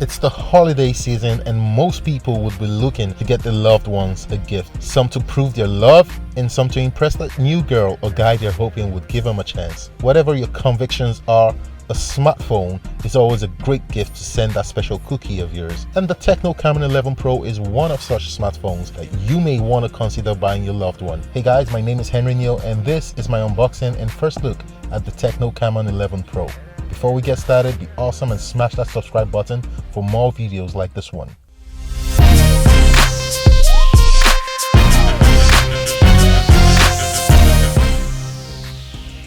It's the holiday season and most people would be looking to get their loved ones a gift. Some to prove their love and some to impress that new girl or guy they're hoping would give them a chance. Whatever your convictions are, a smartphone is always a great gift to send that special cookie of yours. And the Tecno Camon 11 Pro is one of such smartphones that you may want to consider buying your loved one. Hey guys, my name is Henry Neal and this is my unboxing and first look at the Tecno Camon 11 Pro. Before we get started, be awesome and smash that subscribe button for more videos like this one.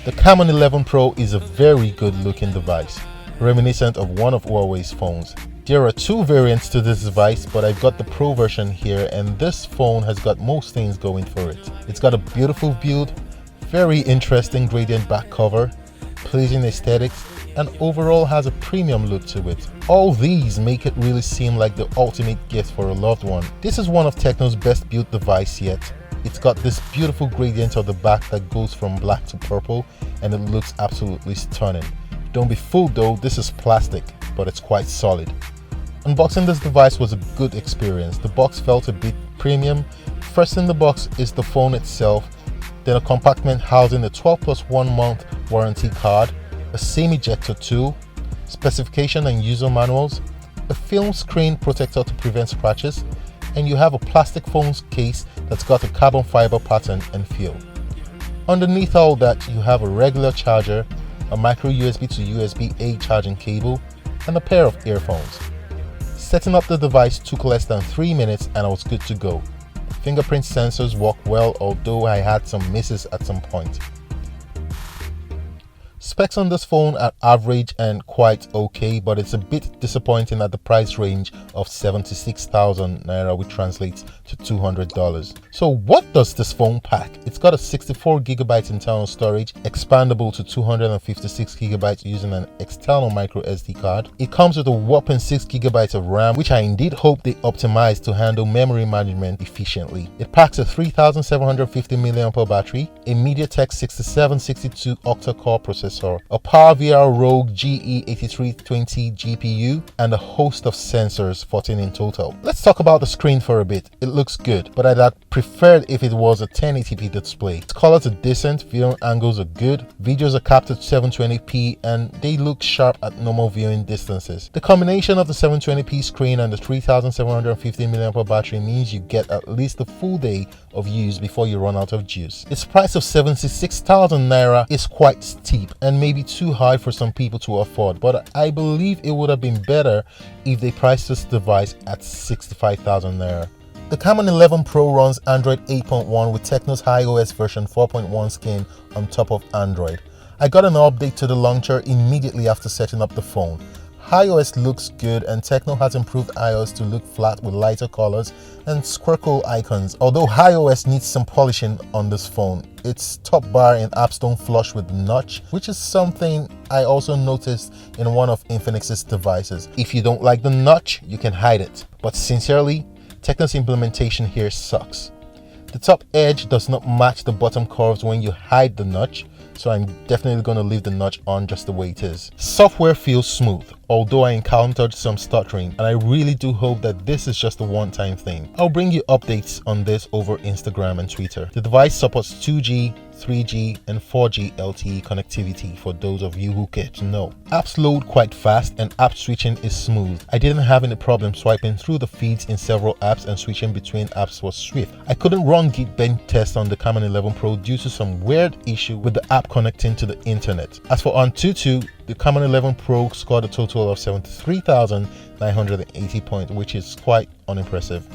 The Camon 11 Pro is a very good looking device, reminiscent of one of Huawei's phones. There are two variants to this device, but I've got the Pro version here and this phone has got most things going for it. It's got a beautiful build, very interesting gradient back cover, pleasing aesthetics, and overall has a premium look to it. All these make it really seem like the ultimate gift for a loved one. This is one of Tecno's best built device yet. It's got this beautiful gradient on the back that goes from black to purple and it looks absolutely stunning. Don't be fooled though, this is plastic, but it's quite solid. Unboxing this device was a good experience. The box felt a bit premium. First in the box is the phone itself, then a compartment housing a 12+1 month warranty card, a SIM ejector tool, specification and user manuals, a film screen protector to prevent scratches, and you have a plastic phone case that's got a carbon fiber pattern and feel. Underneath all that, you have a regular charger, a micro USB to USB-A charging cable, and a pair of earphones. Setting up the device took less than 3 minutes and I was good to go. Fingerprint sensors work well, although I had some misses at some point. Specs on this phone are average and quite okay, but it's a bit disappointing at the price range of 76,000 naira, which translates to $200. So what does this phone pack? It's got a 64GB internal storage, expandable to 256GB using an external micro SD card. It comes with a whopping 6GB of RAM, which I indeed hope they optimize to handle memory management efficiently. It packs a 3750 mAh battery, a MediaTek 6762 octa-core processor, a PowerVR Rogue GE8320 GPU, and a host of sensors, 14 in total. Let's talk about the screen for a bit. It looks good, but I'd have preferred if it was a 1080p display. Its colors are decent, viewing angles are good, videos are capped at 720p, and they look sharp at normal viewing distances. The combination of the 720p screen and the 3750 mAh battery means you get at least a full day of use before you run out of juice. Its price of 76,000 naira is quite steep and maybe too high for some people to afford, but I believe it would have been better if they priced this device at 65,000 naira. The Camon 11 Pro runs Android 8.1 with Tecno's iOS version 4.1 skin on top of Android. I got an update to the launcher immediately after setting up the phone. iOS looks good and Tecno has improved iOS to look flat with lighter colors and squircle icons, although iOS needs some polishing on this phone. Its top bar in apps don't flush with the notch, which is something I also noticed in one of Infinix's devices. If you don't like the notch, you can hide it. But sincerely, Tecno's implementation here sucks. The top edge does not match the bottom curves when you hide the notch, so I'm definitely going to leave the notch on just the way it is. Software feels smooth, although I encountered some stuttering, and I really do hope that this is just a one-time thing. I'll bring you updates on this over Instagram and Twitter. The device supports 2G, 3G and 4G LTE connectivity for those of you who care to know. Apps load quite fast and app switching is smooth. I didn't have any problem swiping through the feeds in several apps and switching between apps was swift. I couldn't run Git bench tests on the Camon 11 Pro due to some weird issue with the app connecting to the internet. As for Antutu, the Camon 11 Pro scored a total of 73,980 points, which is quite unimpressive.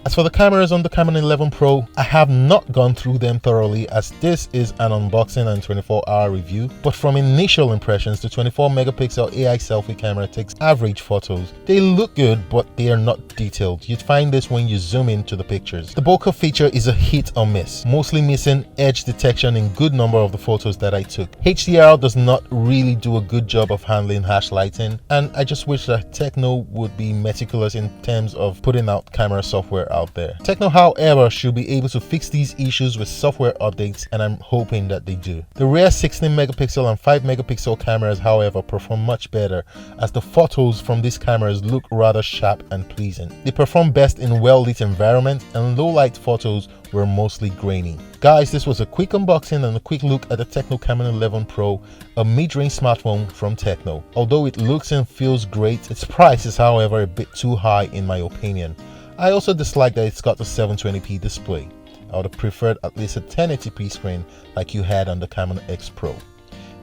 As for the cameras on the Camon 11 Pro, I have not gone through them thoroughly as this is an unboxing and 24-hour review, but from initial impressions, the 24 megapixel AI selfie camera takes average photos. They look good, but they are not detailed. You'd find this when you zoom into the pictures. The Bokeh feature is a hit or miss, mostly missing edge detection in good number of the photos that I took. HDR does not really do a good job of handling harsh lighting, and I just wish that Tecno would be meticulous in terms of putting out camera software out there. Tecno, however, should be able to fix these issues with software updates, and I'm hoping that they do. The rear 16 megapixel and 5 megapixel cameras, however, perform much better, as the photos from these cameras look rather sharp and pleasing. They perform best in well-lit environments, and low-light photos were mostly grainy. Guys, this was a quick unboxing and a quick look at the Tecno Camon 11 Pro, a mid-range smartphone from Tecno. Although it looks and feels great, its price is however a bit too high in my opinion. I also dislike that it's got the 720p display. I would have preferred at least a 1080p screen like you had on the Camon X Pro.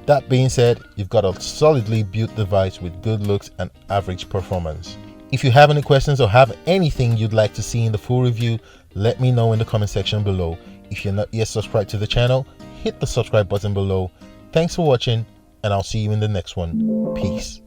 That being said, you've got a solidly built device with good looks and average performance. If you have any questions or have anything you'd like to see in the full review, let me know in the comment section below. If you're not yet subscribed to the channel, hit the subscribe button below. Thanks for watching, and I'll see you in the next one. Peace.